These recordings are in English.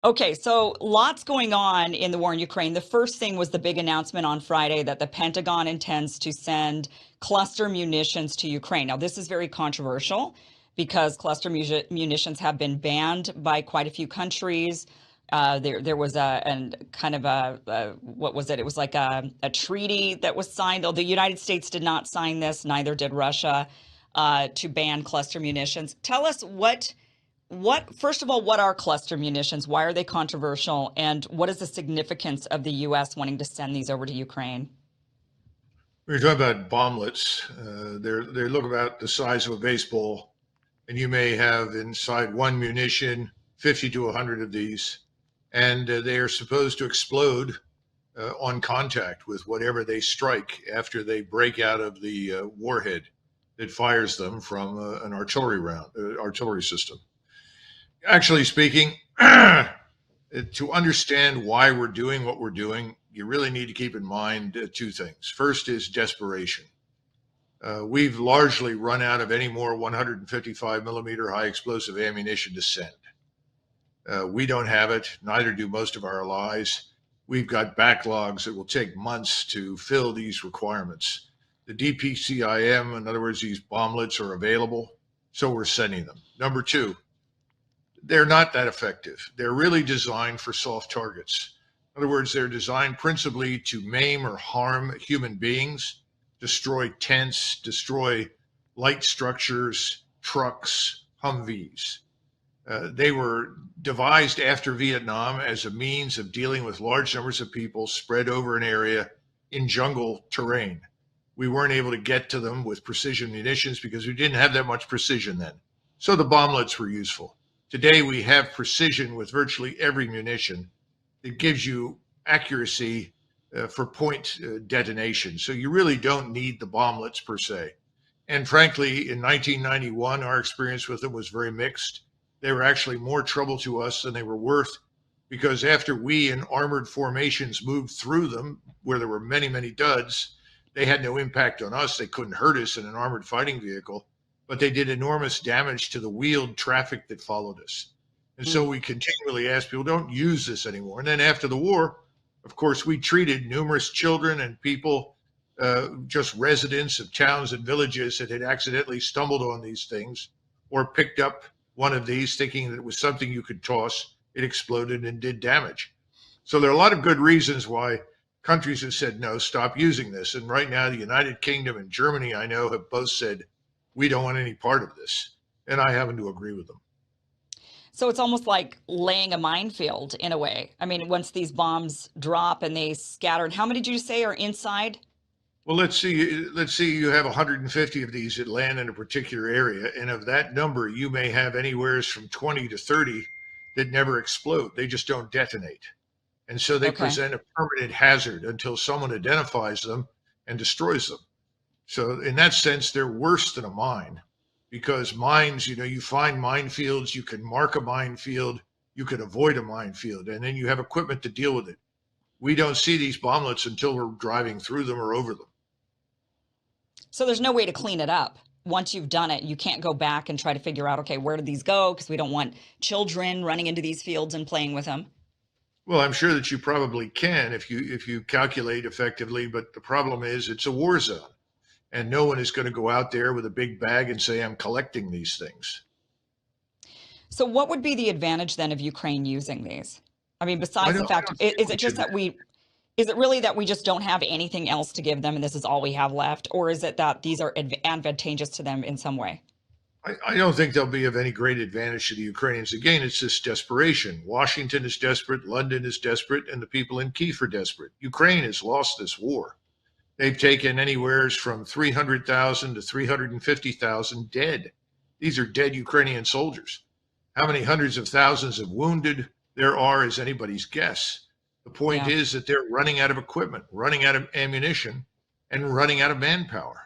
Okay, so lots going on in the war in Ukraine. The first thing was the big announcement on Friday that the Pentagon intends to send cluster munitions to Ukraine. Now, this is very controversial because munitions have been banned by quite a few countries. There was a kind of what was it? It was like a treaty that was signed. Though the United States did not sign this, neither did Russia, to ban cluster munitions. Tell us first of all, what are cluster munitions? Why are they controversial? And what is the significance of the U.S. wanting to send these over to Ukraine? We're talking about bomblets. They look about the size of a baseball, and you may have inside one munition 50 to 100 of these, and they are supposed to explode on contact with whatever they strike after they break out of the warhead that fires them from an artillery system. Actually speaking, to understand why we're doing what we're doing, you really need to keep in mind two things. First is desperation. We've largely run out of any more 155 millimeter high explosive ammunition to send. We don't have it, neither do most of our allies. We've got backlogs that will take months to fill these requirements. The DPCIM, in other words, these bomblets are available, so we're sending them. Number two, they're not that effective. They're really designed for soft targets. In other words, they're designed principally to maim or harm human beings, destroy tents, destroy light structures, trucks, Humvees. They were devised after Vietnam as a means of dealing with large numbers of people spread over an area in jungle terrain. We weren't able to get to them with precision munitions because we didn't have that much precision then. So the bomblets were useful. Today, we have precision with virtually every munition that gives you accuracy for point detonation. So you really don't need the bomblets per se. And frankly, in 1991, our experience with them was very mixed. They were actually more trouble to us than they were worth because after we in armored formations moved through them, where there were many, many duds, they had no impact on us. They couldn't hurt us in an armored fighting vehicle, but they did enormous damage to the wheeled traffic that followed us. And so Mm. we continually asked people, don't use this anymore. And then after the war, of course, we treated numerous children and people, just residents of towns and villages that had accidentally stumbled on these things or picked up one of these thinking that it was something you could toss. It exploded and did damage. So there are a lot of good reasons why countries have said, no, stop using this. And right now, the United Kingdom and Germany, I know, have both said, we don't want any part of this. And I happen to agree with them. So it's almost like laying a minefield in a way. I mean, once these bombs drop and they scatter, and how many did you say are inside? Well, let's see you have 150 of these that land in a particular area. And of that number, you may have anywhere from 20 to 30 that never explode. They just don't detonate. And so they Okay. present a permanent hazard until someone identifies them and destroys them. So in that sense, they're worse than a mine because mines, you find minefields, you can mark a minefield, you can avoid a minefield, and then you have equipment to deal with it. We don't see these bomblets until we're driving through them or over them. So there's no way to clean it up. Once you've done it, you can't go back and try to figure out, okay, where did these go? Because we don't want children running into these fields and playing with them. Well, I'm sure that you probably can if you calculate effectively, but the problem is it's a war zone, and no one is going to go out there with a big bag and say I'm collecting these things. So what would be the advantage then of Ukraine using these? I mean, I besides the don't, I fact, don't see is it much just that is it really that we just don't have anything else to give them and this is all we have left? Or is it that these are advantageous to them in some way? I don't think they'll be of any great advantage to the Ukrainians. Again, it's this desperation. Washington is desperate, London is desperate, and the people in Kiev are desperate. Ukraine has lost this war. They've taken anywhere from 300,000 to 350,000 dead. These are dead Ukrainian soldiers. How many hundreds of thousands of wounded there are is anybody's guess. The point Yeah. is that they're running out of equipment, running out of ammunition, and running out of manpower.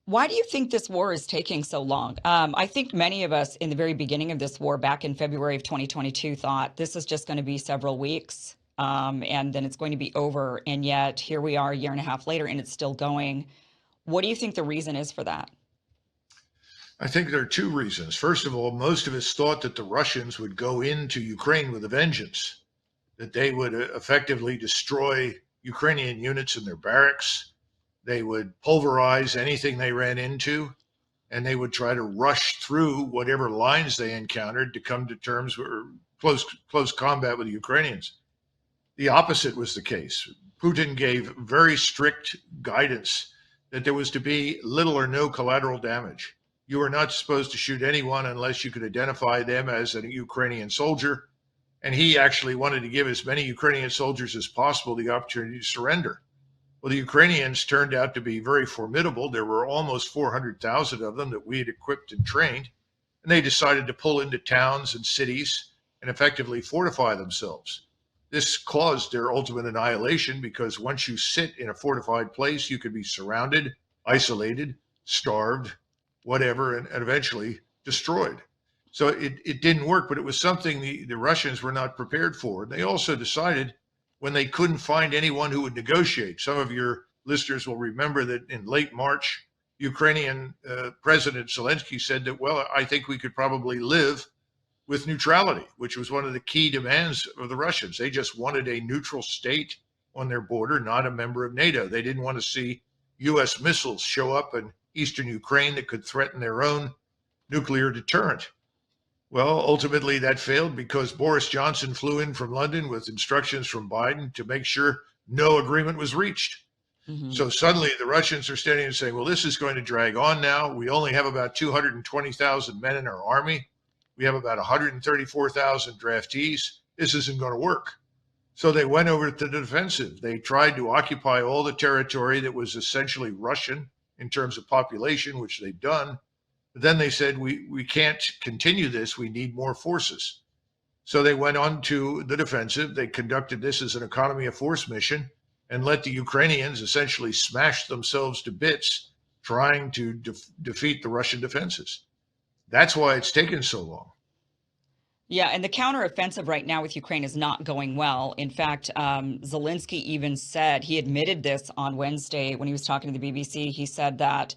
Why do you think this war is taking so long? I think many of us in the very beginning of this war back in February of 2022 thought this is just going to be several weeks, and then it's going to be over. And yet here we are a year and a half later and it's still going. What do you think the reason is for that? I think there are two reasons. First of all, most of us thought that the Russians would go into Ukraine with a vengeance, that they would effectively destroy Ukrainian units in their barracks. They would pulverize anything they ran into, and they would try to rush through whatever lines they encountered to come to terms or close combat with the Ukrainians. The opposite was the case. Putin gave very strict guidance that there was to be little or no collateral damage. You were not supposed to shoot anyone unless you could identify them as a Ukrainian soldier. And he actually wanted to give as many Ukrainian soldiers as possible the opportunity to surrender. Well, the Ukrainians turned out to be very formidable. There were almost 400,000 of them that we had equipped and trained. And they decided to pull into towns and cities and effectively fortify themselves. This caused their ultimate annihilation because once you sit in a fortified place, you could be surrounded, isolated, starved, whatever, and eventually destroyed. So it didn't work, but it was something the Russians were not prepared for. And they also decided when they couldn't find anyone who would negotiate. Some of your listeners will remember that in late March, Ukrainian President Zelensky said that, well, I think we could probably live with neutrality, which was one of the key demands of the Russians. They just wanted a neutral state on their border, not a member of NATO. They didn't want to see U.S. missiles show up in eastern Ukraine that could threaten their own nuclear deterrent. Well, ultimately that failed because Boris Johnson flew in from London with instructions from Biden to make sure no agreement was reached. Mm-hmm. So suddenly the Russians are standing and saying, well, this is going to drag on now. We only have about 220,000 men in our army. We have about 134,000 draftees. This isn't going to work. So they went over to the defensive. They tried to occupy all the territory that was essentially Russian in terms of population, which they've done. But then they said, we can't continue this. We need more forces. So they went on to the defensive. They conducted this as an economy of force mission and let the Ukrainians essentially smash themselves to bits trying to defeat the Russian defenses. That's why it's taken so long. Yeah, and the counteroffensive right now with Ukraine is not going well. In fact, Zelensky even said, he admitted this on Wednesday when he was talking to the BBC. He said that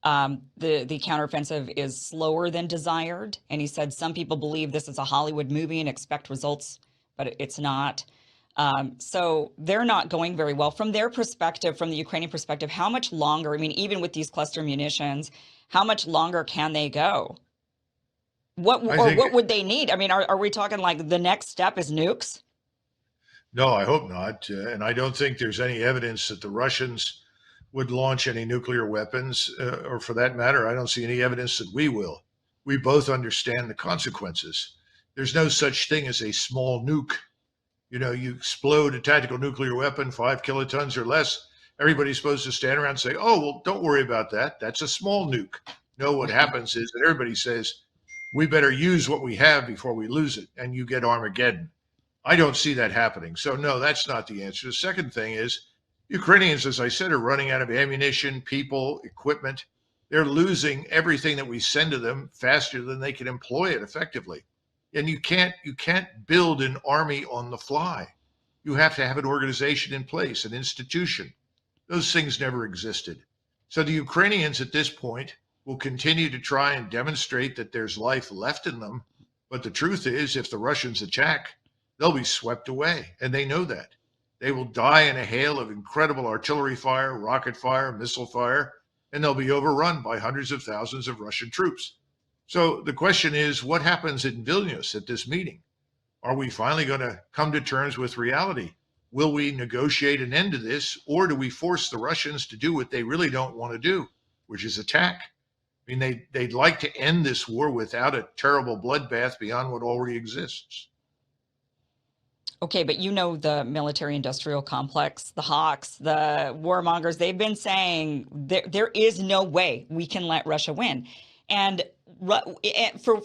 the counteroffensive is slower than desired. And he said some people believe this is a Hollywood movie and expect results, but it's not. So they're not going very well. From their perspective, from the Ukrainian perspective, how much longer, I mean, even with these cluster munitions, how much longer can they go? What would they need? I mean, are we talking like the next step is nukes? No, I hope not. And I don't think there's any evidence that the Russians would launch any nuclear weapons, or for that matter, I don't see any evidence that we will. We both understand the consequences. There's no such thing as a small nuke. You know, you explode a tactical nuclear weapon, 5 kilotons or less. Everybody's supposed to stand around and say, oh, well, don't worry about that. That's a small nuke. No, what happens is that everybody says, we better use what we have before we lose it, and you get Armageddon. I don't see that happening. So, no, that's not the answer. The second thing is Ukrainians, as I said, are running out of ammunition, people, equipment. They're losing everything that we send to them faster than they can employ it effectively. And you can't build an army on the fly. You have to have an organization in place, an institution. Those things never existed. So the Ukrainians at this point will continue to try and demonstrate that there's life left in them. But the truth is, if the Russians attack, they'll be swept away. And they know that. They will die in a hail of incredible artillery fire, rocket fire, missile fire, and they'll be overrun by hundreds of thousands of Russian troops. So the question is, what happens in Vilnius at this meeting? Are we finally going to come to terms with reality? Will we negotiate an end to this, or do we force the Russians to do what they really don't want to do, which is attack? I mean, they'd like to end this war without a terrible bloodbath beyond what already exists. Okay, but you know the military-industrial complex, the hawks, the warmongers, they've been saying there is no way we can let Russia win. And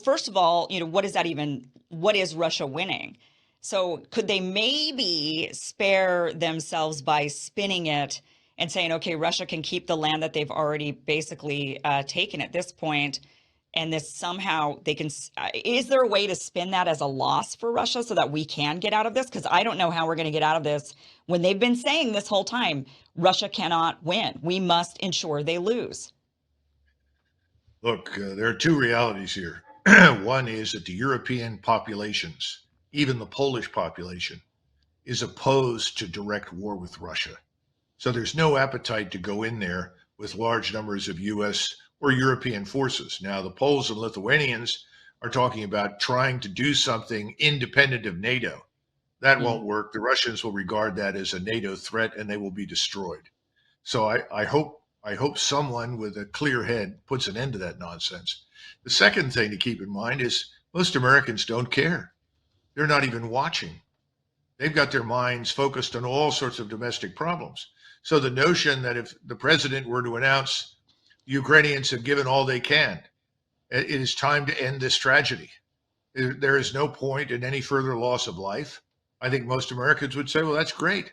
first of all, you know, what is Russia winning? So could they maybe spare themselves by spinning it and saying, okay, Russia can keep the land that they've already basically taken at this point, and this somehow they can, is there a way to spin that as a loss for Russia so that we can get out of this? Because I don't know how we're going to get out of this when they've been saying this whole time, Russia cannot win. We must ensure they lose. Look, there are two realities here. One is that the European populations, even the Polish population, is opposed to direct war with Russia. So there's no appetite to go in there with large numbers of US or European forces. Now, the Poles and Lithuanians are talking about trying to do something independent of NATO. That Mm. won't work. The Russians will regard that as a NATO threat and they will be destroyed. So I hope someone with a clear head puts an end to that nonsense. The second thing to keep in mind is most Americans don't care. They're not even watching. They've got their minds focused on all sorts of domestic problems. So the notion that if the president were to announce the Ukrainians have given all they can, it is time to end this tragedy. There is no point in any further loss of life. I think most Americans would say, well, that's great.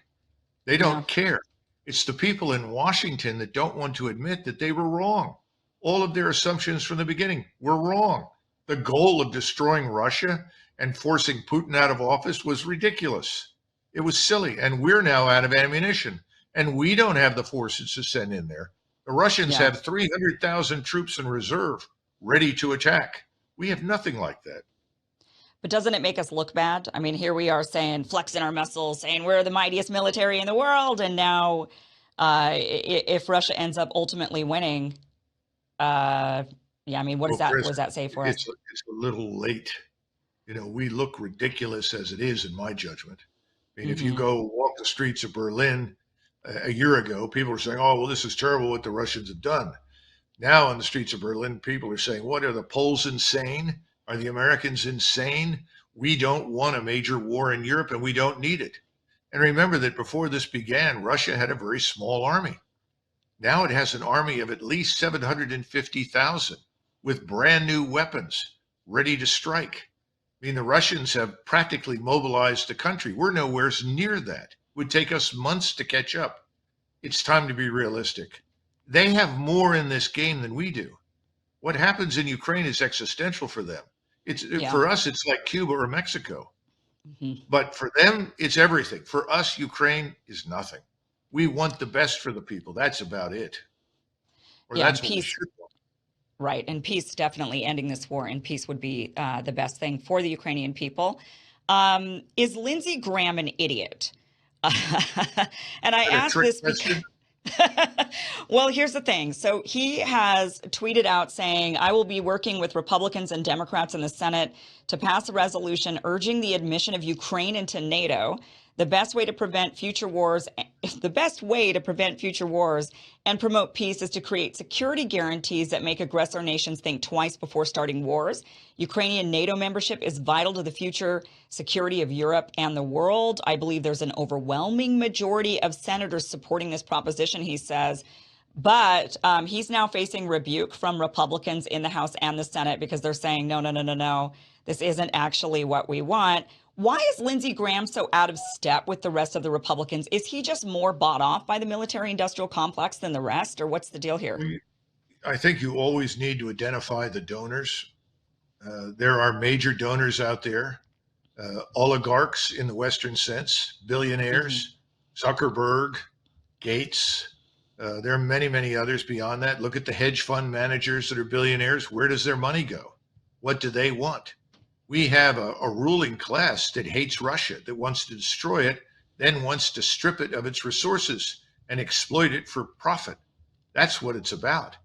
They Yeah. don't care. It's the people in Washington that don't want to admit that they were wrong. All of their assumptions from the beginning were wrong. The goal of destroying Russia and forcing Putin out of office was ridiculous. It was silly. And we're now out of ammunition. And we don't have the forces to send in there. The Russians Yeah. have 300,000 troops in reserve ready to attack. We have nothing like that. But doesn't it make us look bad? I mean, here we are saying, flexing our muscles, saying we're the mightiest military in the world. And now, if Russia ends up ultimately winning, yeah, I mean, Well, what Chris, does that say for us? it's a little late. We look ridiculous as it is, in my judgment. I mean, if you Hmm. go walk the streets of Berlin a year ago, people were saying, oh, well, this is terrible what the Russians have done. Now on the streets of Berlin, people are saying, what, are the Poles insane? Are the Americans insane? We don't want a major war in Europe and we don't need it. And remember that before this began, Russia had a very small army. Now it has an army of at least 750,000 with brand new weapons ready to strike. I mean, the Russians have practically mobilized the country. We're nowhere near that. It would take us months to catch up. It's time to be realistic. They have more in this game than we do. What happens in Ukraine is existential for them. Yeah. For us, it's like Cuba or Mexico. Hmm. But for them, it's everything. For us, Ukraine is nothing. We want the best for the people. That's about it. Or Yeah. And that's what we peace, should want. right. And peace, definitely ending this war and peace would be the best thing for the Ukrainian people. Is Lindsey Graham an idiot? And I Is that a ask trick this because, question? well, here's the thing. So he has tweeted out saying, I will be working with Republicans and Democrats in the Senate to pass a resolution urging the admission of Ukraine into NATO. The best way to prevent future wars, the best way to prevent future wars and promote peace is to create security guarantees that make aggressor nations think twice before starting wars. Ukrainian NATO membership is vital to the future security of Europe and the world. I believe there's an overwhelming majority of senators supporting this proposition, he says. But he's now facing rebuke from Republicans in the House and the Senate because they're saying, no, no, no, no, no, this isn't actually what we want. Why is Lindsey Graham so out of step with the rest of the Republicans? Is he just more bought off by the military industrial complex than the rest, or what's the deal here? I think you always need to identify the donors. There are major donors out there, oligarchs in the Western sense, Hmm. billionaires, Zuckerberg, Gates. There are many, many others beyond that. Look at the hedge fund managers that are billionaires. Where does their money go? What do they want? We have a ruling class that hates Russia, that wants to destroy it, then wants to strip it of its resources and exploit it for profit. That's what it's about.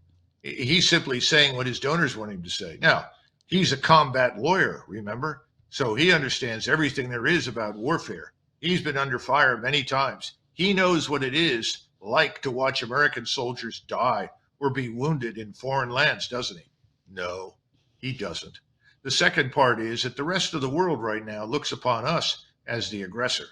He's simply saying what his donors want him to say. Now, he's a combat lawyer, remember? So he understands everything there is about warfare. He's been under fire many times. He knows what it is like to watch American soldiers die or be wounded in foreign lands, doesn't he? No, he doesn't. The second part is that the rest of the world right now looks upon us as the aggressor.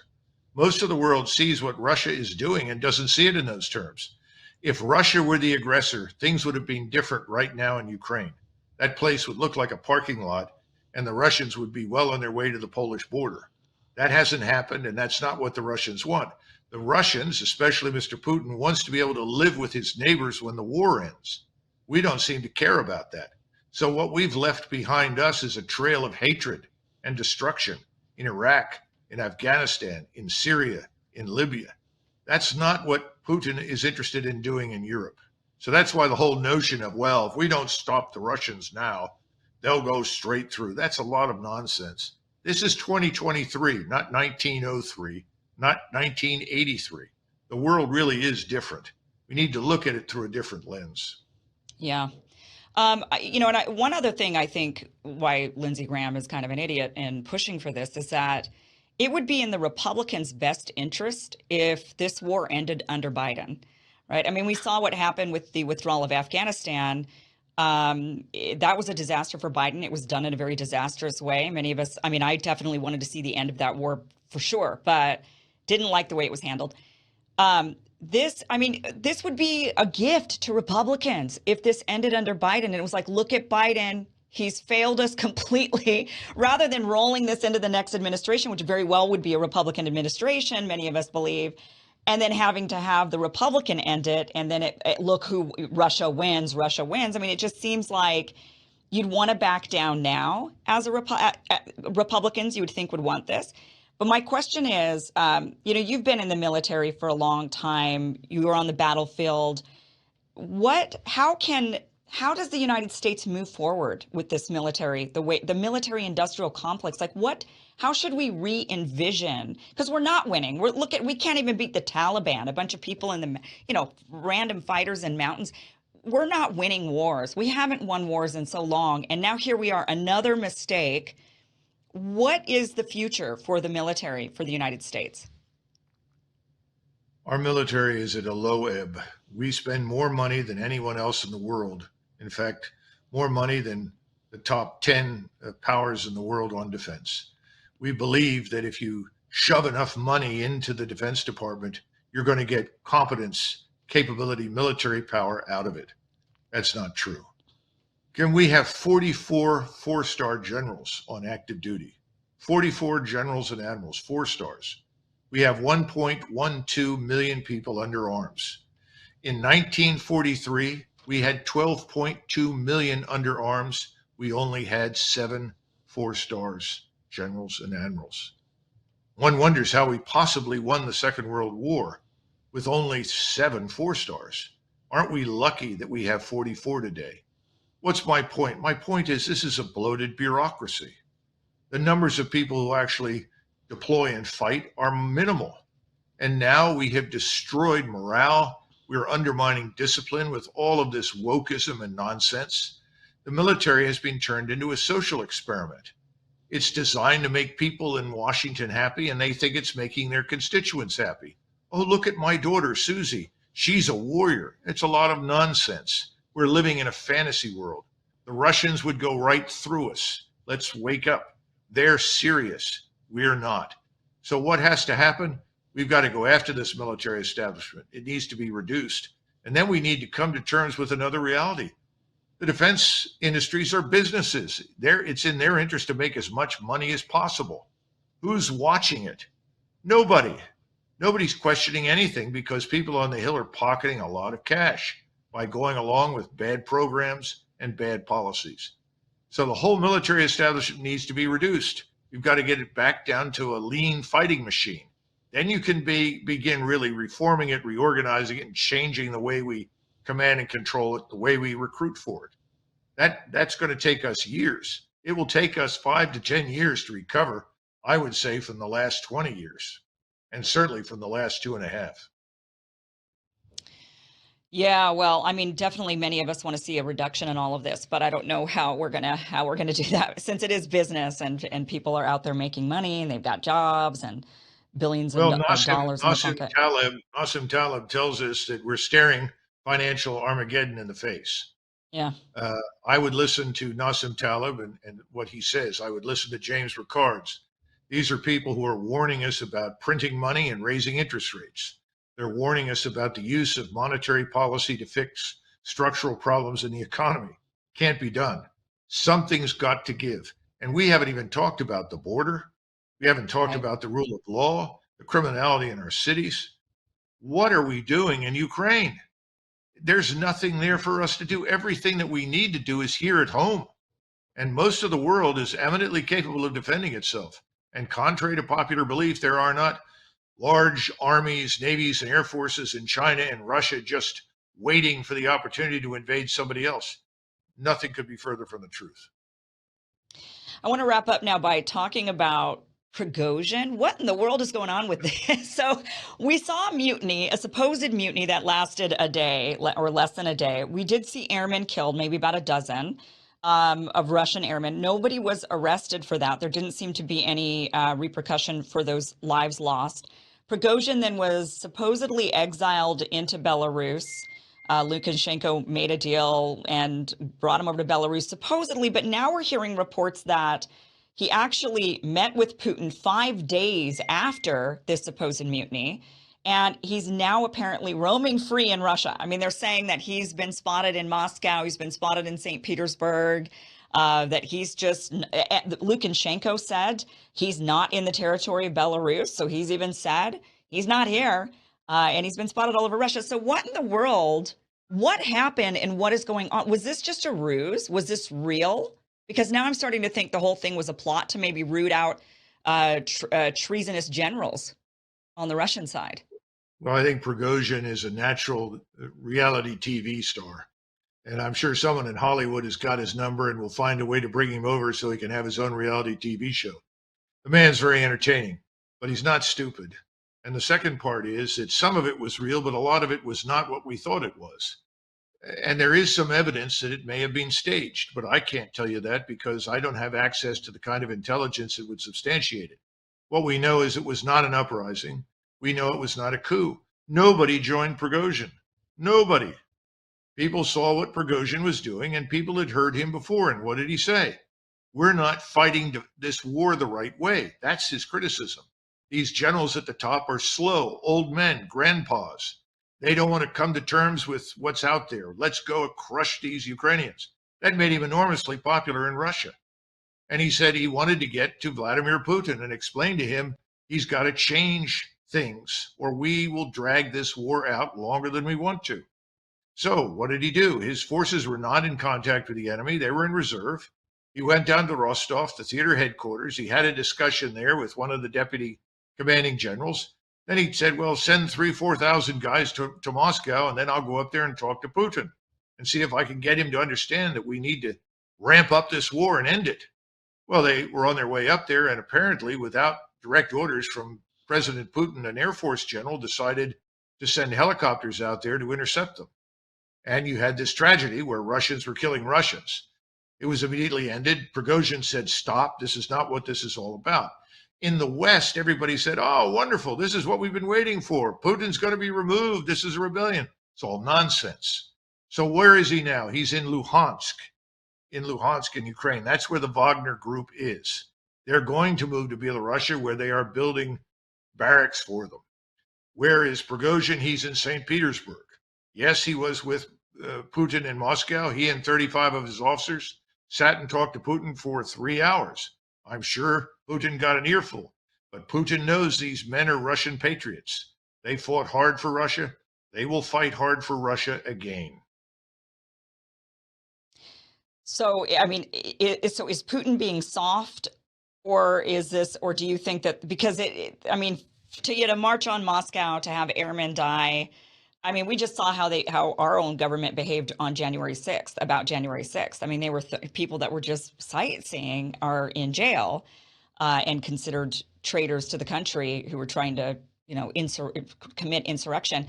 Most of the world sees what Russia is doing and doesn't see it in those terms. If Russia were the aggressor, things would have been different right now in Ukraine. That place would look like a parking lot, and the Russians would be well on their way to the Polish border. That hasn't happened, and that's not what the Russians want. The Russians, especially Mr. Putin, wants to be able to live with his neighbors when the war ends. We don't seem to care about that. So what we've left behind us is a trail of hatred and destruction in Iraq, in Afghanistan, in Syria, in Libya. That's not what Putin is interested in doing in Europe. So that's why the whole notion of, well, if we don't stop the Russians now, they'll go straight through. That's a lot of nonsense. This is 2023, not 1903, not 1983. The world really is different. We need to look at it through a different lens. Yeah. One other thing I think why Lindsey Graham is kind of an idiot in pushing for this is that it would be in the Republicans' best interest if this war ended under Biden, right? I mean, we saw what happened with the withdrawal of Afghanistan. That was a disaster for Biden. It was done in a very disastrous way. Many of us, I mean, I definitely wanted to see the end of that war for sure, but didn't like the way it was handled. This would be a gift to Republicans if this ended under Biden. And it was like, look at Biden. He's failed us completely, rather than rolling this into the next administration, which very well would be a Republican administration, many of us believe, and then having to have the Republican end it. And then look who Russia wins. I mean, it just seems like you'd want to back down now as Republicans, you would think would want this. But my question is, you've been in the military for a long time. You were on the battlefield. How does the United States move forward with this military, the military industrial complex? How should we re-envision? Because we're not winning. We can't even beat the Taliban, a bunch of people in the, random fighters in mountains. We're not winning wars. We haven't won wars in so long. And now here we are, another mistake. What is the future for the military for the United States? Our military is at a low ebb. We spend more money than anyone else in the world. In fact, more money than the top 10 powers in the world on defense. We believe that if you shove enough money into the Defense Department, you're going to get competence, capability, military power out of it. That's not true. Can we have 44 four-star generals on active duty? 44 generals and admirals, 4 stars. We have 1.12 million people under arms. In 1943, we had 12.2 million under arms. We only had 7 4 stars, generals and admirals. One wonders how we possibly won the Second World War with only 7 4 stars. Aren't we lucky that we have 44 today? What's my point? My point is this is a bloated bureaucracy. The numbers of people who actually deploy and fight are minimal. And now we have destroyed morale. We're undermining discipline with all of this wokeism and nonsense. The military has been turned into a social experiment. It's designed to make people in Washington happy, and they think it's making their constituents happy. Oh, look at my daughter, Susie. She's a warrior. It's a lot of nonsense. We're living in a fantasy world. The Russians would go right through us. Let's wake up. They're serious. We're not. So what has to happen? We've got to go after this military establishment. It needs to be reduced. And then we need to come to terms with another reality. The defense industries are businesses. It's in their interest to make as much money as possible. Who's watching it? Nobody. Nobody's questioning anything because people on the Hill are pocketing a lot of cash by going along with bad programs and bad policies. So the whole military establishment needs to be reduced. You've got to get it back down to a lean fighting machine. Then you can begin really reforming it, reorganizing it, and changing the way we command and control it, the way we recruit for it. That's going to take us years. It will take us 5 to 10 years to recover, I would say, from the last 20 years, and certainly from the last 2.5. Yeah, well, I mean, definitely many of us want to see a reduction in all of this, but I don't know how we're gonna do that since it is business and people are out there making money and they've got jobs and billions Well, of dollars in the pocket. Nassim Taleb tells us that we're staring financial Armageddon in the face. Yeah. I would listen to Nassim Taleb and what he says. I would listen to James Ricards. These are people who are warning us about printing money and raising interest rates. They're warning us about the use of monetary policy to fix structural problems in the economy. Can't be done. Something's got to give. And we haven't even talked about the border. We haven't talked about the rule of law, the criminality in our cities. What are we doing in Ukraine? There's nothing there for us to do. Everything that we need to do is here at home. And most of the world is eminently capable of defending itself. And contrary to popular belief, there are not large armies, navies, and air forces in China and Russia just waiting for the opportunity to invade somebody else. Nothing could be further from the truth. I want to wrap up now by talking about Prigozhin. What in the world is going on with this? So we saw a mutiny, a supposed mutiny that lasted a day or less than a day. We did see airmen killed, maybe about a dozen of Russian airmen. Nobody was arrested for that. There didn't seem to be any repercussion for those lives lost. Prigozhin then was supposedly exiled into Belarus. Lukashenko made a deal and brought him over to Belarus, supposedly. But now we're hearing reports that he actually met with Putin 5 days after this supposed mutiny. And he's now apparently roaming free in Russia. I mean, they're saying that he's been spotted in Moscow, he's been spotted in St. Petersburg, that he's just, Lukashenko said he's not in the territory of Belarus. So he's even said he's not here. And he's been spotted all over Russia. So what in the world? What happened and what is going on? Was this just a ruse? Was this real? Because now I'm starting to think the whole thing was a plot to maybe root out treasonous generals on the Russian side. Well, I think Prigozhin is a natural reality TV star. And I'm sure someone in Hollywood has got his number and will find a way to bring him over so he can have his own reality TV show. The man's very entertaining, but he's not stupid. And the second part is that some of it was real, but a lot of it was not what we thought it was. And there is some evidence that it may have been staged, but I can't tell you that because I don't have access to the kind of intelligence that would substantiate it. What we know is it was not an uprising. We know it was not a coup. Nobody joined Prigozhin. Nobody. People saw what Prigozhin was doing, and people had heard him before. And what did he say? We're not fighting this war the right way. That's his criticism. These generals at the top are slow, old men, grandpas. They don't want to come to terms with what's out there. Let's go crush these Ukrainians. That made him enormously popular in Russia. And he said he wanted to get to Vladimir Putin and explain to him he's got to change things or we will drag this war out longer than we want to. So what did he do? His forces were not in contact with the enemy. They were in reserve. He went down to Rostov, the theater headquarters. He had a discussion there with one of the deputy commanding generals. Then he said, well, send 4,000 guys to Moscow, and then I'll go up there and talk to Putin and see if I can get him to understand that we need to ramp up this war and end it. Well, they were on their way up there, and apparently, without direct orders from President Putin, an Air Force general decided to send helicopters out there to intercept them. And you had this tragedy where Russians were killing Russians. It was immediately ended. Prigozhin said, stop. This is not what this is all about. In the West, everybody said, oh, wonderful. This is what we've been waiting for. Putin's going to be removed. This is a rebellion. It's all nonsense. So where is he now? He's in Luhansk in Ukraine. That's where the Wagner group is. They're going to move to Belarus, where they are building barracks for them. Where is Prigozhin? He's in St. Petersburg. Yes, he was with Putin in Moscow. He and 35 of his officers sat and talked to Putin for 3 hours. I'm sure Putin got an earful, but Putin knows these men are Russian patriots. They fought hard for Russia. They will fight hard for Russia again. So, I mean, so is Putin being soft, or is this, or do you think that because I mean, to march on Moscow, to have airmen die, I mean, we just saw how our own government behaved on January 6th, about January 6th. I mean, they were people that were just sightseeing are in jail and considered traitors to the country who were trying to, commit insurrection.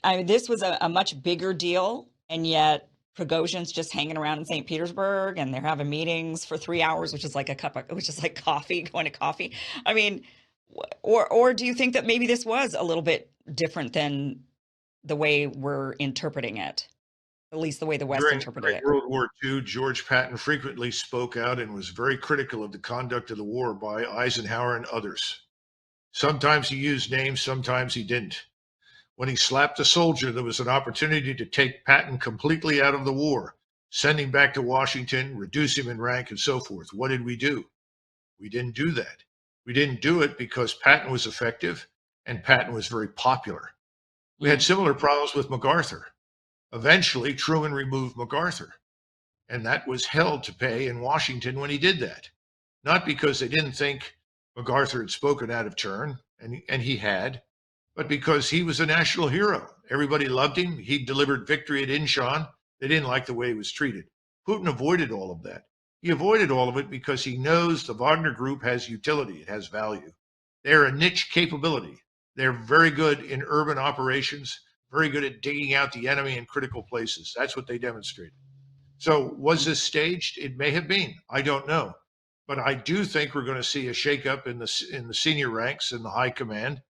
I mean, this was a much bigger deal, and yet Prigozhin's just hanging around in St. Petersburg, and they're having meetings for 3 hours, which is like coffee, going to coffee. I mean, or do you think that maybe this was a little bit different than the way we're interpreting it, at least the way the West interpreted it? During World War II, George Patton frequently spoke out and was very critical of the conduct of the war by Eisenhower and others. Sometimes he used names, sometimes he didn't. When he slapped a soldier, there was an opportunity to take Patton completely out of the war, send him back to Washington, reduce him in rank, and so forth. What did we do? We didn't do that. We didn't do it because Patton was effective and Patton was very popular. We had similar problems with MacArthur. Eventually, Truman removed MacArthur, and that was hell to pay in Washington when he did that. Not because they didn't think MacArthur had spoken out of turn, and he had, but because he was a national hero. Everybody loved him. He delivered victory at Incheon. They didn't like the way he was treated. Putin avoided all of that. He avoided all of it because he knows the Wagner Group has utility, it has value. They're a niche capability. They're very good in urban operations, very good at digging out the enemy in critical places. That's what they demonstrated. So was this staged? It may have been. I don't know. But I do think we're going to see a shakeup in the senior ranks in the high command.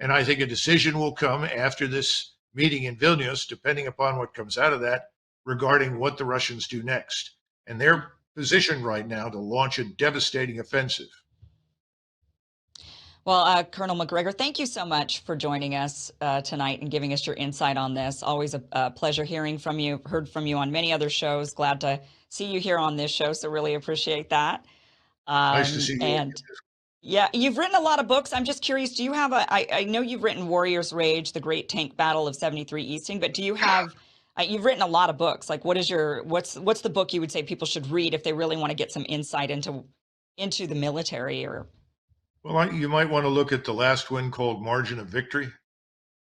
And I think a decision will come after this meeting in Vilnius, depending upon what comes out of that, regarding what the Russians do next. And they're positioned right now to launch a devastating offensive. Well, Colonel Macgregor, thank you so much for joining us tonight and giving us your insight on this. Always a pleasure hearing from you. Heard from you on many other shows. Glad to see you here on this show, so really appreciate that. Nice to see you. And yeah, you've written a lot of books. I'm just curious, do you have I know you've written Warrior's Rage, The Great Tank Battle of 73 Easting, but do you have, you've written a lot of books. Like what's the book you would say people should read if they really want to get some insight into the military or? Well, you might want to look at the last one called Margin of Victory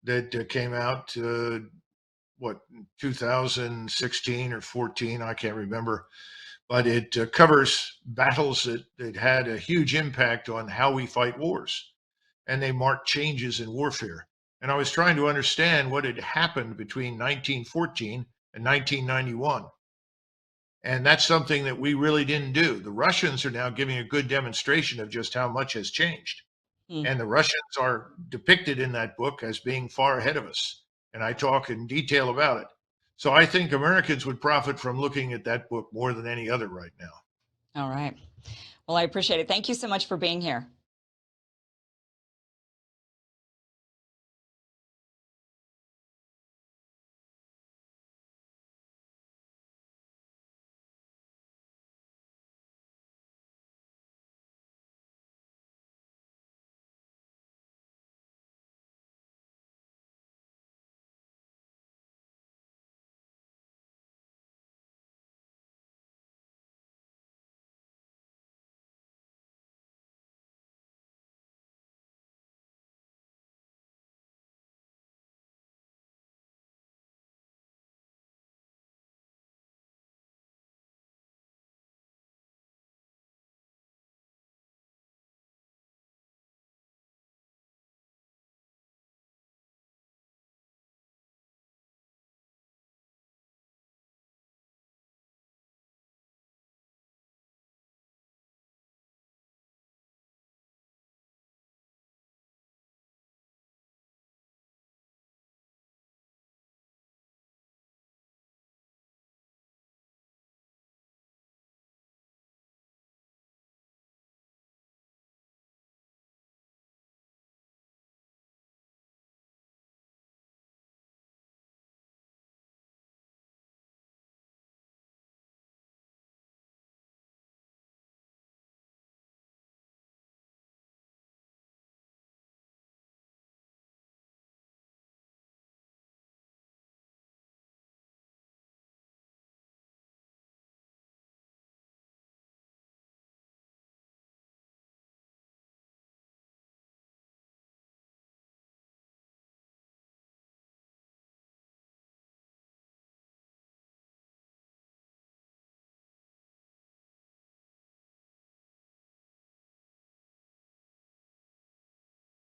that came out, 2016 or 14, I can't remember. But it covers battles that had a huge impact on how we fight wars. And they mark changes in warfare. And I was trying to understand what had happened between 1914 and 1991. And that's something that we really didn't do. The Russians are now giving a good demonstration of just how much has changed. Hmm. And the Russians are depicted in that book as being far ahead of us. And I talk in detail about it. So I think Americans would profit from looking at that book more than any other right now. All right. Well, I appreciate it. Thank you so much for being here.